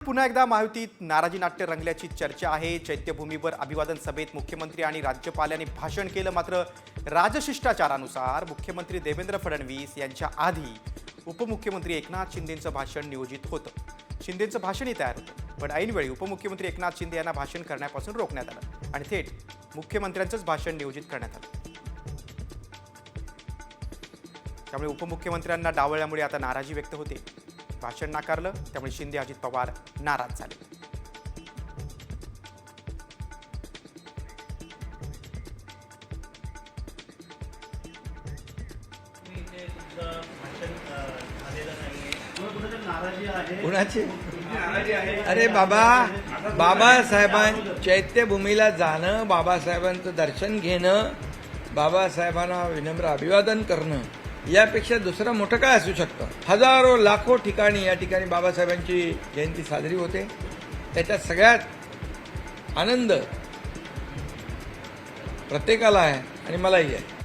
पुन्हा एकदा महायुतीत नाराजी नाट्य रंगल्याची चर्चा आहे। चैत्यभूमीवर अभिवादन सभेत मुख्यमंत्री आणि राज्यपालांनी भाषण केलं, मात्र राजशिष्टाचारानुसार मुख्यमंत्री देवेंद्र फडणवीस यांच्या आधी उपमुख्यमंत्री एकनाथ शिंदेंचं भाषण नियोजित होतं। शिंदेंचं भाषणही तयार होतं, पण ऐनवेळी उपमुख्यमंत्री एकनाथ शिंदे यांना भाषण करण्यापासून रोखण्यात आलं आणि थेट मुख्यमंत्र्यांचंच भाषण नियोजित करण्यात आलं। त्यामुळे उपमुख्यमंत्र्यांना डावळल्यामुळे आता नाराजी व्यक्त होते। भाषण नाकारलं, त्यामुळे शिंदे अजित पवार नाराज झाले। कुणाची? अरे बाबासाहेबां चैत्यभूमीला जाणं, बाबासाहेबांचं दर्शन घेणं, बाबासाहेबांना विनम्र अभिवादन करणं यापेक्षा दुसरं मोठं काय असू शकतं? हजारो लाखो ठिकाणी या ठिकाणी बाबासाहेबांची जयंती साजरी होते। त्याच्यात सगळ्यात आनंद प्रत्येकाला आहे आणि मलाही आहे।